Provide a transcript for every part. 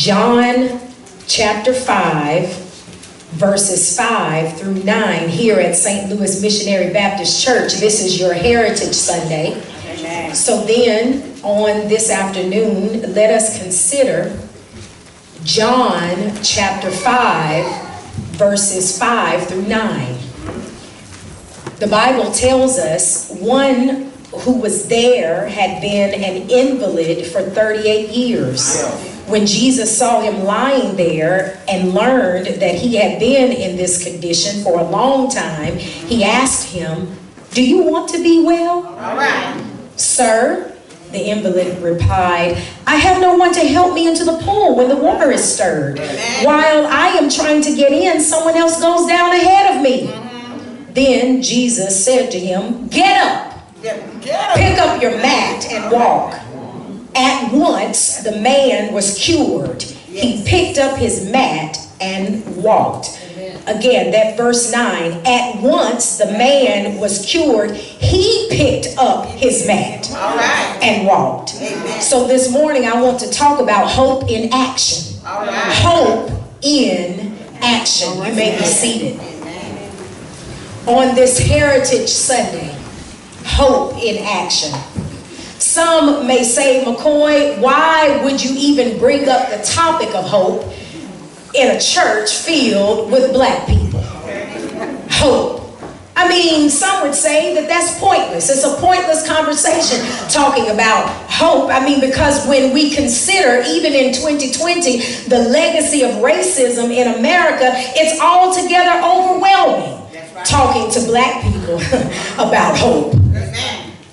John chapter 5, verses 5 through 9 here at St. Louis Missionary Baptist Church. This is your Heritage Sunday. Amen. So then, on this afternoon, let us consider John chapter 5, verses 5 through 9. The Bible tells us one who was there had been an invalid for 38 years. When Jesus saw him lying there and learned that he had been in this condition for a long time, he asked him, "Do you want to be well?" "All right, sir," the invalid replied, "I have no one to help me into the pool when the water is stirred. While I am trying to get in, someone else goes down ahead of me." Then Jesus said to him, "Get up, pick up your mat and walk." At once the man was cured. He picked up his mat and walked. Again, that verse 9. At once the man was cured. He picked up his mat and walked. So this morning I want to talk about hope in action. Hope in action. You may be seated. On this Heritage Sunday, hope in action. Some may say, McCoy, why would you even bring up the topic of hope in a church filled with black people? Hope. I mean, some would say that that's pointless. It's a pointless conversation talking about hope. I mean, because when we consider, even in 2020, the legacy of racism in America, it's altogether overwhelming talking to black people about hope.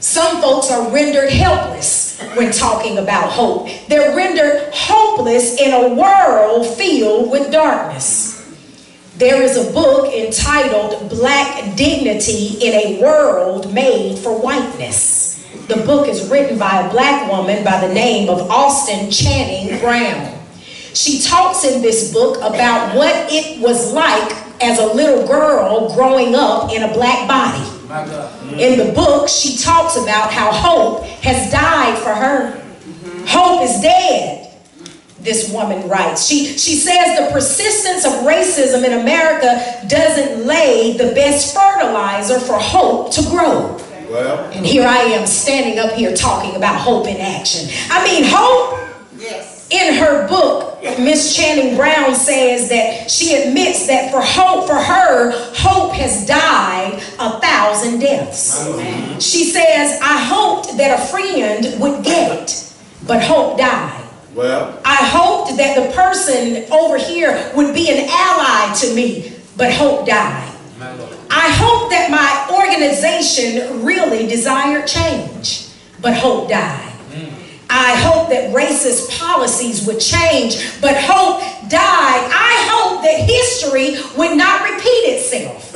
Some folks are rendered helpless when talking about hope. They're rendered hopeless in a world filled with darkness. There is a book entitled Black Dignity in a World Made for Whiteness. The book is written by a black woman by the name of Austin Channing Brown. She talks in this book about what it was like as a little girl growing up in a black body. In the book, she talks about how hope has died for her. Hope is dead, this woman writes. She says the persistence of racism in America doesn't lay the best fertilizer for hope to grow. And here I am standing up here talking about hope in action. I mean, hope? Yes. In her book, Miss Channing Brown says that she admits that for her, hope has died 1,000 deaths. She says, I hoped that a friend would get it, but hope died. I hoped that the person over here would be an ally to me, but hope died. I hoped that my organization really desired change, but hope died. I hope that racist policies would change, but hope died. I hope that history would not repeat itself,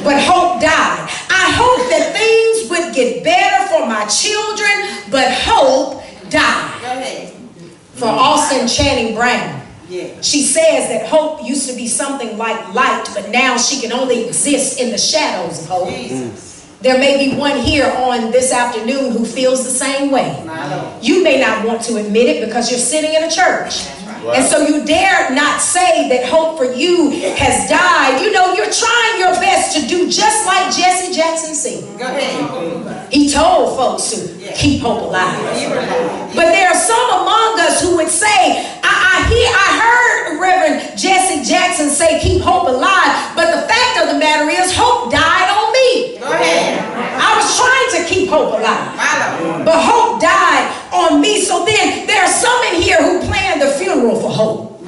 but hope died. I hope that things would get better for my children, but hope died. For Austin Channing Brown, she says that hope used to be something like light, but now she can only exist in the shadows of hope. There may be one here on this afternoon who feels the same way. You may not want to admit it because you're sitting in a church. And so you dare not say that hope for you has died. You know, you're trying your best to do just like Jesse Jackson said. He told folks to keep hope alive. But there are some among us who would say, I heard Reverend Jesse Jackson say keep hope alive, but the fact of the matter is hope died on me. I was trying to keep hope alive, but hope died on me. So then there are some in here who planned the funeral for hope.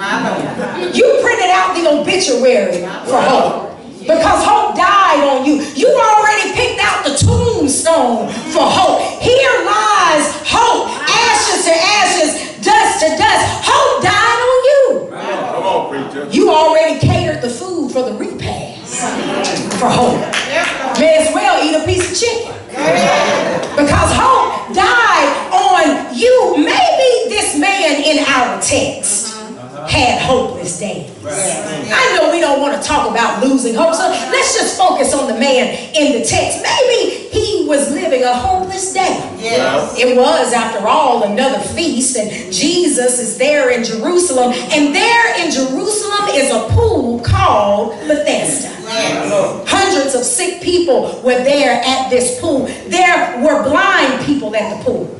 You printed out the obituary for hope because hope died on you. You already picked out the tombstone for hope. Here lies hope, ashes to ashes, dust to dust. Hope died on you. Come on, preacher. You already catered the food for the repast for hope. May as well eat a piece of chicken because hope died on you. Maybe this man in our text had hopeless days. I know we don't want to talk about losing hope, so let's just focus on the man in the text. Maybe he he was living a hopeless day. Yes. It was, after all, another feast, and Jesus is there in Jerusalem, and there in Jerusalem is a pool called Bethesda. Yes. Hundreds of sick people were there at this pool. There were blind people at the pool.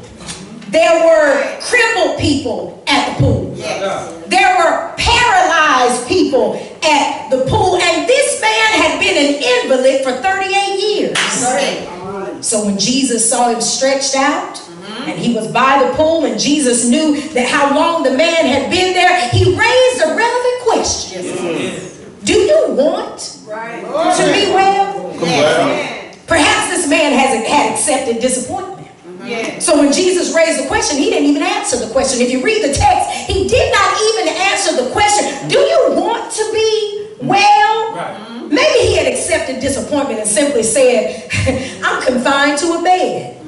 There were crippled people at the pool. Yes. There were paralyzed people at the pool. And this man had been an invalid for 38 years. So when Jesus saw him stretched out, and he was by the pool, and Jesus knew that how long the man had been there, he raised a relevant question. Do you want to be well? Perhaps this man had accepted disappointment. So when Jesus raised the question, he didn't even answer the question. If you read the text, he did not even answer the question, do you want to be well? Maybe he had accepted disappointment and simply said, I'm confined to a bed.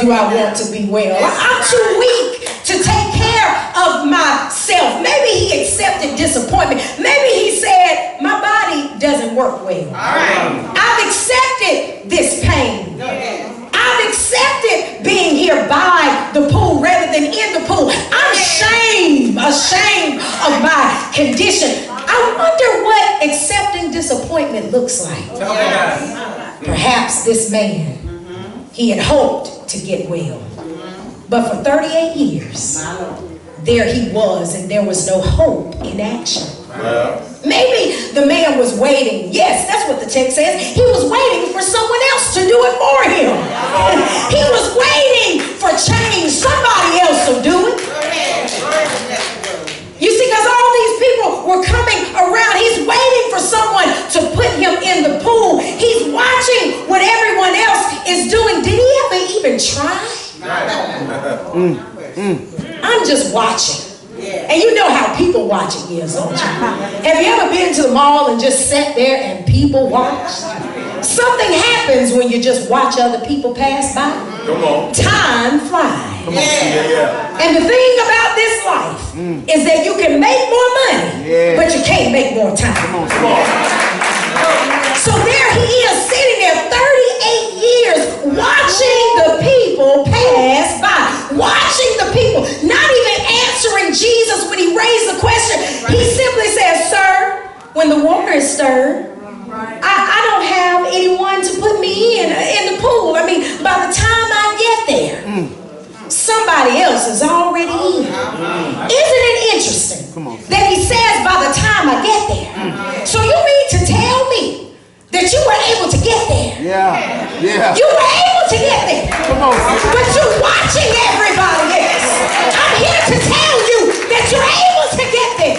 Do I want to be well? I'm too weak to take care of myself. Maybe he accepted disappointment. Maybe he said, my body doesn't work well. I've accepted this pain. I've accepted being here by the pool rather than in the pool. I'm ashamed of my condition. I wonder what accepting disappointment looks like. Perhaps this man, he had hoped to get well. But for 38 years, there he was, and there was no hope in action. Maybe the man was waiting. Yes, that's what the text says. He was waiting for someone else to do it for him. He was waiting for change. Somebody else will do it. You see, because all these people were coming around. He's waiting for someone to put him in the pool. He's watching what everyone else is doing. Did he ever even try? I'm just watching. And you know how people watching is, don't you? Have you ever been to the mall and just sat there and people watch? Something happens when you just watch other people pass by. Time flies. And the thing about this life is that you can make more money, but you can't make more time. So there he is sitting there 38 years watching the people pass by. Watching the people, not even answering Jesus when he raised the question. He simply says, sir, when the water is stirred, I don't have anyone to put me in the pool. I mean, by the time I get there, somebody else is already in. Isn't it interesting that he says by the time I get there? So you mean to tell me that you were able to get there? You were able to get there. But you're watching everybody else. I'm here to tell you that you're able to get there.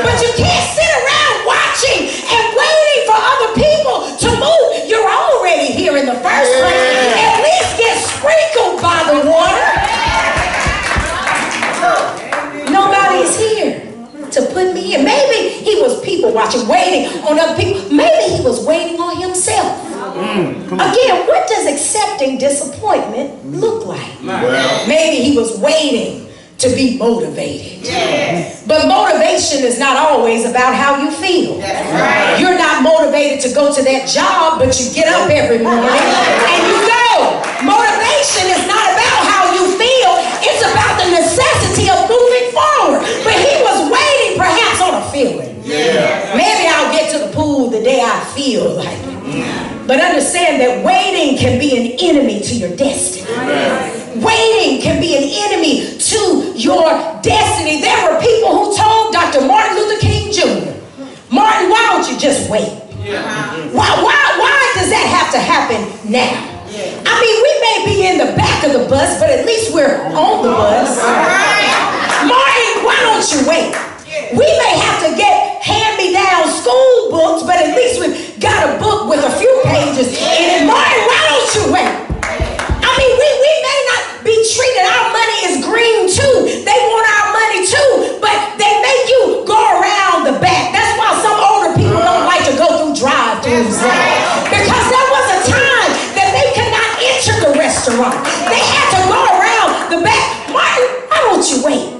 But you can't sit around watching and waiting for other people to move. You're already here in the first place. At least get sprinkled by the water. Nobody's here to put me in. Maybe he was people watching, waiting on other people. Maybe he was waiting on himself. Again, what does accepting disappointment look like? Maybe he was waiting to be motivated. But motivation is not always about how you feel. You're not motivated to go to that job, but you get up every morning and you go. Motivation is not about how you feel. It's about the necessity of moving forward. But he was waiting perhaps on a feeling. Maybe I'll get to the pool the day I feel like it. But understand that waiting can be an enemy to your destiny. Waiting can be an enemy to your destiny. There were people who told Dr. Martin Luther King Jr., Martin, why don't you just wait? Why does that have to happen now? I mean, we may be in the back of the bus, but at least we're on the bus. Martin, why don't you wait? We may have to get hand-me-down school books, but at least we've got a book with a few pages in it. Martin, why don't you wait? I mean, we may not be treated, our money is green too. They want our money too, but they make you go around the back. That's why some older people don't like to go through drive-thrus. Because there was a time that they could not enter the restaurant. They had to go around the back. Martin, why don't you wait?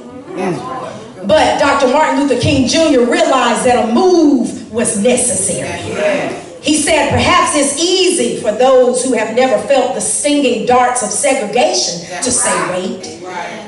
But Dr. Martin Luther King Jr. realized that a move was necessary. He said, perhaps it's easy for those who have never felt the stinging darts of segregation to say wait.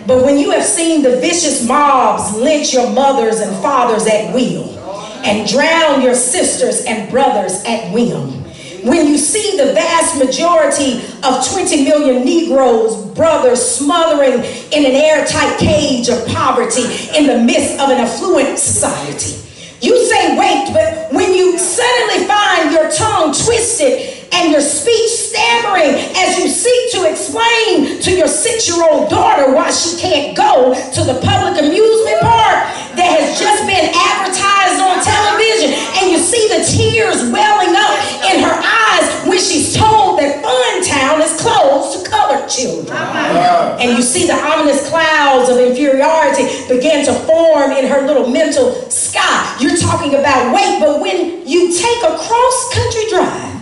But when you have seen the vicious mobs lynch your mothers and fathers at will and drown your sisters and brothers at whim, when you see the vast majority of 20 million Negroes, brothers, smothering in an airtight cage of poverty in the midst of an affluent society, you say wait, but when you suddenly find your tongue twisted and your speech stammering as you seek to explain to your 6-year-old daughter why she can't go to the public amusement park that has just been advertised on television, and you see the tears welling up in her eyes when she's told that Funtown is closed to colored children. And you see the ominous clouds of inferiority begin to form in her little mental sky. You're talking about wait, but when you take a cross-country drive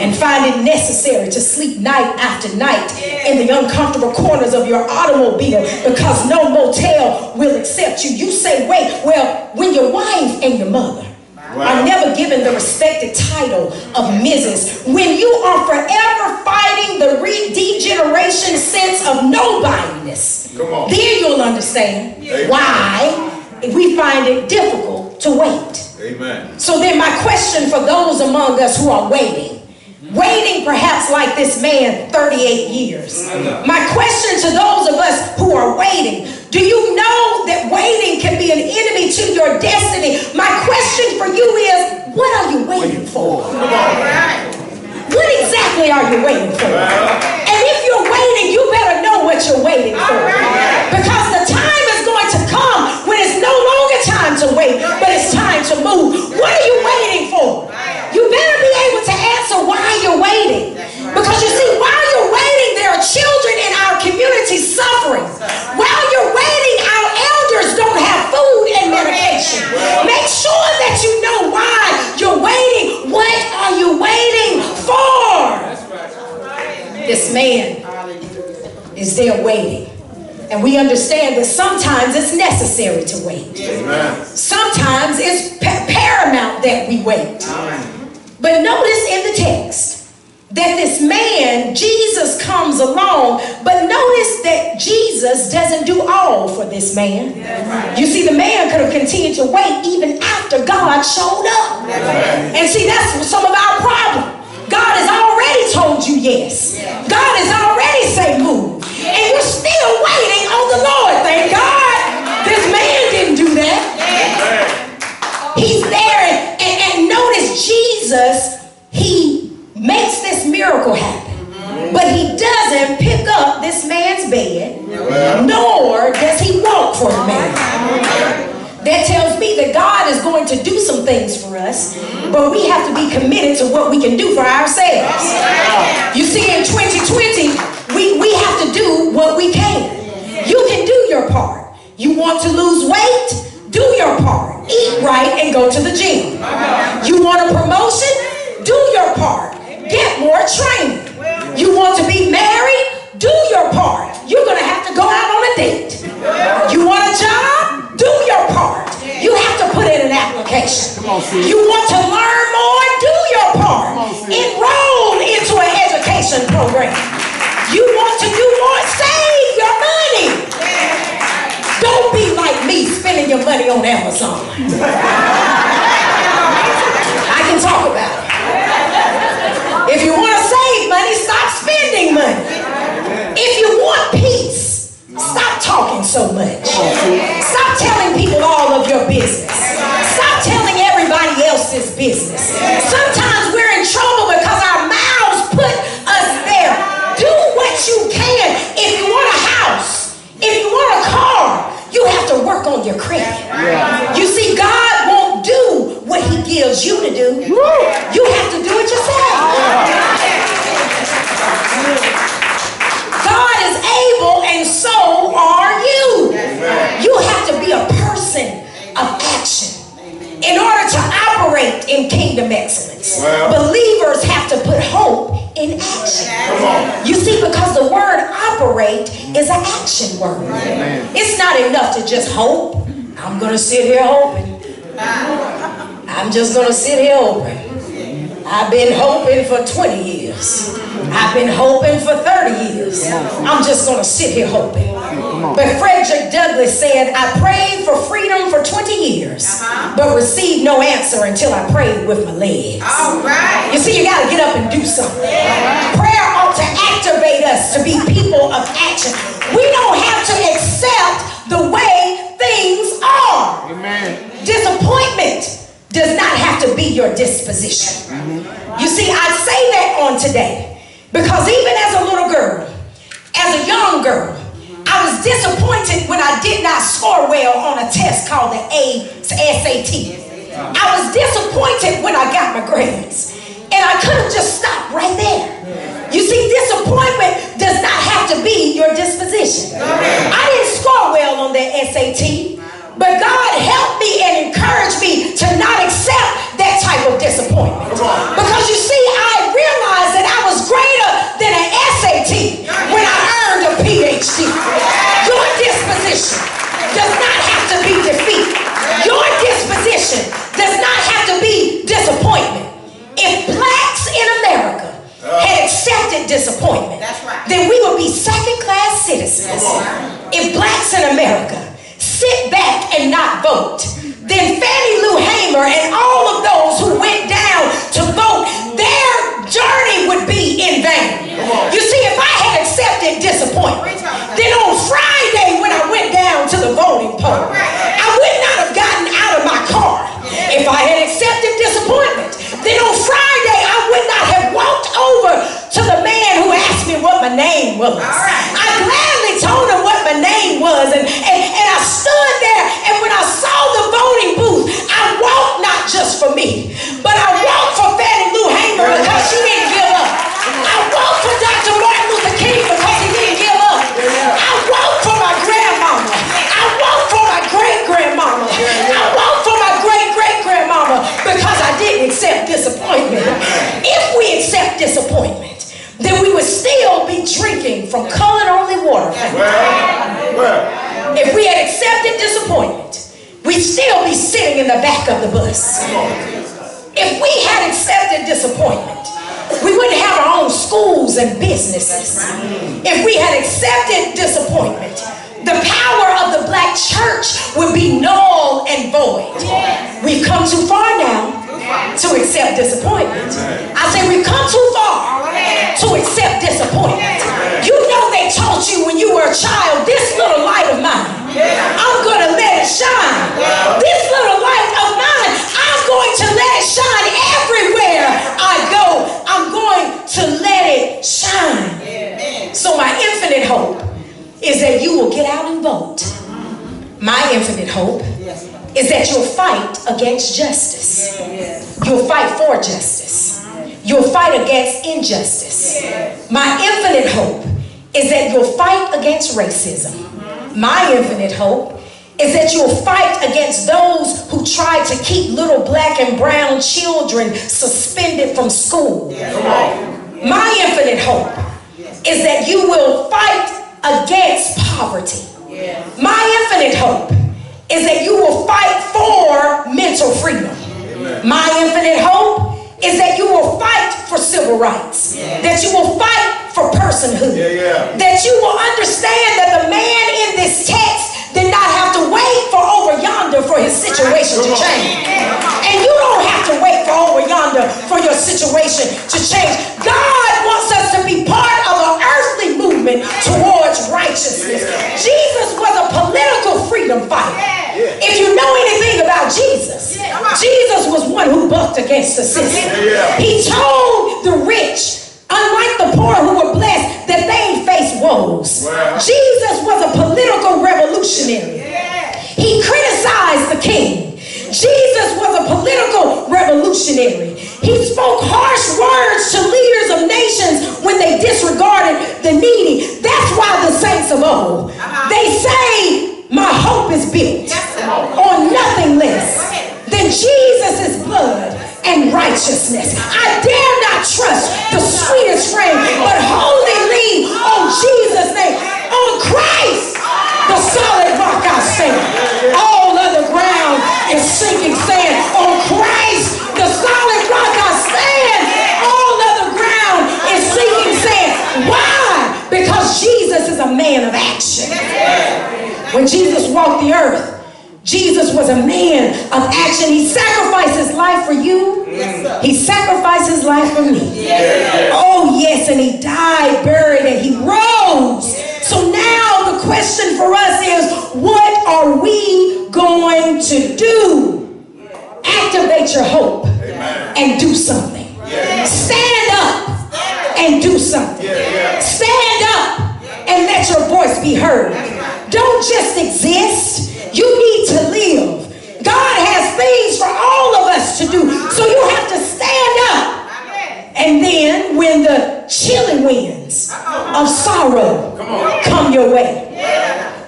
and find it necessary to sleep night after night in the uncomfortable corners of your automobile because no motel will accept you, you say wait. Well, when your wife and your mother are never given the respected title of Mrs., when you are forever fighting the degeneration sense of nobodiness, then you'll understand why we find it difficult to wait. Amen. So then my question for those among us who are waiting perhaps like this man 38 years. My question to those of us who are waiting, do you know that waiting can be an enemy to your destiny? My question for you is, what are you waiting for? What exactly are you waiting for? And if you're waiting, you better know what you're waiting for. Because the time is going to come when it's no longer time to wait, but it's time to move. What are you waiting for? You better be able to answer why you're waiting. Because you see, while you're waiting, there are children in our community suffering. While you're waiting, our elders don't have food and medication. Make sure that you know why you're waiting. What are you waiting for? This man is there waiting. And we understand that sometimes it's necessary to wait. Sometimes it's paramount that we wait. But notice in the text that this man, Jesus, comes along, but notice that Jesus doesn't do all for this man. You see, the man could have continued to wait even after God showed up. And see, that's some of our problem. God has already told you yes. God has already said move. And you're still waiting on the Lord. Thank God. This man didn't do that. He's there, and notice Jesus, he makes this miracle happen. But he doesn't pick up this man's bed, nor does he walk for the man. That tells me that God is going to do some things for us, but we have to be committed to what we can do for ourselves. You see, in 2020, we have to do what we can. You can do your part. You want to lose weight? Do your part. Eat right and go to the gym. You want a promotion? Do your part. Get more training. You want to be married? Do your part. You're going to have to go out on a date. You want a job? Do your part. You have to put in an application. You want to learn more? Do your part. Enroll into an education program. You want to do more? Save your money. Don't be like me spending your money on Amazon. I can talk about it. If you want to save money, stop spending money. If you want peace, stop talking so much. Stop telling people all of your business. Stop telling everybody else's business. Sometimes we're in trouble because our mouths put us there. Do what you can. If you want a house, if you want a car, you have to work on your credit. You see, God won't do what he gives you to do. You have to do it yourself. God is able, and so are you. You have to be a person of action in order to operate in kingdom excellence. Believers have to put hope in action. You see, because the word operate is an action word. It's not enough to just hope. I'm going to sit here hoping. I'm just going to sit here hoping. I've been hoping for 20 years. I've been hoping for 30 years. I'm just going to sit here hoping. But Frederick Douglass said, I prayed for freedom for 20 years, but received no answer until I prayed with my legs. All right. You see, you got to get up and do something. Prayer ought to activate us to be people of action. We don't have to accept the way things are. Amen. Disappointment does not have to be your disposition. You see, I say that on today because even as a little girl, as a young girl, I was disappointed when I did not score well on a test called the SAT. I was disappointed when I got my grades. And I could have just stopped right there. You see, disappointment does not have to be your disposition. I didn't score well on that SAT, but God helped me and encouraged me to not accept that type of disappointment. Because you see, I realized that I was greater than an SAT when I earned a PhD. Your disposition does not have to be defeat. Your disposition does not have to be disappointment. If blacks in America had accepted disappointment, then we would be second-class citizens. If blacks in America sit back and not vote, then Fannie Lou Hamer and all of those who went down to vote, their journey would be in vain. You see, if I had accepted disappointment, then on Friday when I went down to the voting poll, I would not have gotten out of my car. If I had accepted disappointment, then on Friday I would not have walked over to the man who asked me what my name was. I gladly told him what my name was, and I stood there, and when I saw the voting booth, I walked not just for me, but I walked for Fannie Lou Hamer because she didn't give up. I walked for Dr. Martin Luther King because he didn't give up. I walked for my grandmama. I walked for my great-grandmama. I walked for my great-great-grandmama because I didn't accept disappointment. If we accept disappointment, then we would still be drinking from colored-only water. If we had accepted disappointment, we'd still be sitting in the back of the bus. If we had accepted disappointment, we wouldn't have our own schools and businesses. If we had accepted disappointment, the power of the black church would be null and void. We've come too far now to accept disappointment. I say we've come too far to accept disappointment. You know they taught you when you were a child, this little light of mine, I'm going to let it shine. This little light of mine, I'm going to let it shine everywhere I go. I'm going to let it shine. So my infinite hope is that you will get out and vote. My infinite hope is that you'll fight against justice. You'll fight for justice. You'll fight against injustice. My infinite hope is that you'll fight against racism. My infinite hope is that you'll fight against those who try to keep little black and brown children suspended from school. My infinite hope is that you will fight against poverty. My infinite hope is that you will fight for mental freedom. My infinite hope is that you will fight for civil rights, that you will fight for personhood, that you will understand that the man in this text did not have to wait for over yonder for his situation to change. And you don't have to wait for over yonder for your situation to change. God wants us to be part of an earthly movement towards righteousness. Jesus was a political freedom fighter. If you know anything about Jesus, Jesus was one who bucked against the system. He told the rich, unlike the poor who were blessed, that they face woes. Jesus was a political revolutionary. He criticized the king. Jesus was a political revolutionary. He spoke harsh words to leaders of nations when they disregarded the needy. That's why the saints of old, they say, my hope is built on nothing less than Jesus' blood and righteousness. I dare not trust the sweetest frame, but wholly lean on Jesus' name. On Christ, the solid rock I stand. All other ground is sinking sand. On Christ, the solid rock I stand. a man of action. He sacrificed his life for you. He sacrificed his life for me. Oh yes, and he died, buried, and he rose. So now the question for us is, what are we going to do? Activate your hope and do something. Stand up and do something. Stand up and let your voice be heard. Don't just exist. You need to live. God has things for all of us to do. So you have to stand up. And then when the chilly winds of sorrow come your way,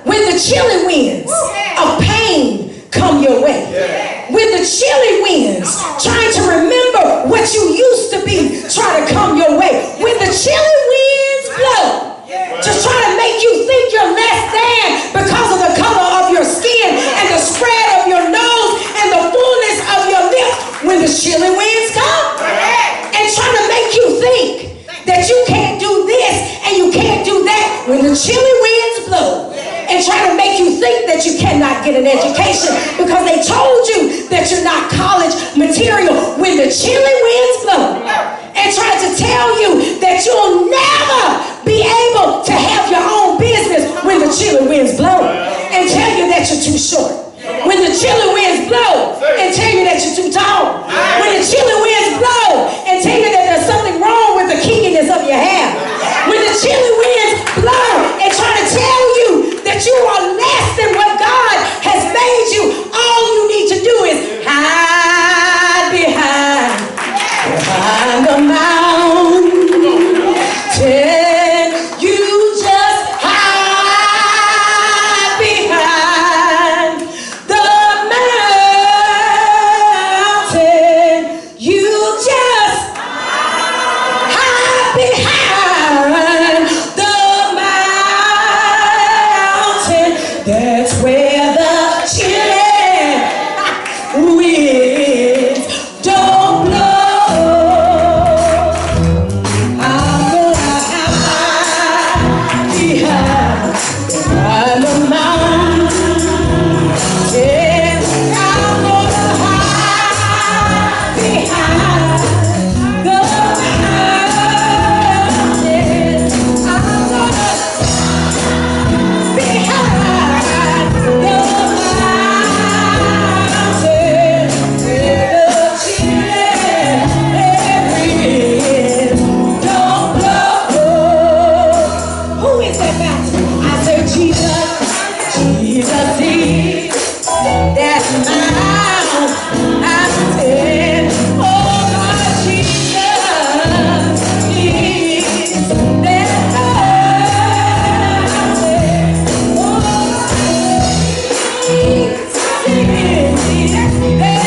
when the chilly winds of pain come your way, when the chilly winds trying to remember what you used to be try to come your way, when the chilly winds blow to try to make you think you're less than because of the color of your skin and the spread of your nose and the fullness of your lips, when the chilly winds come and try to make you think that you can't do this and you can't do that, when the chilly winds blow and try to make you think that you cannot get an education because they told you that you're not college material, when the chilly winds blow and try to tell you that you'll never be able to have your own business, when the chilly winds blow and tell you that you're too short, when the chilly winds blow and tell you that you're too tall, when the chilly winds blow and tell you that there's something wrong with the kinkiness of your hair, when the chilly winds blow and try to tell you that you are less than what God has made you, all you need to do is hide behind the mountain. You just hide behind the mountain. You just hide behind the mountain. That's where the chilly winds don't blow. Hey!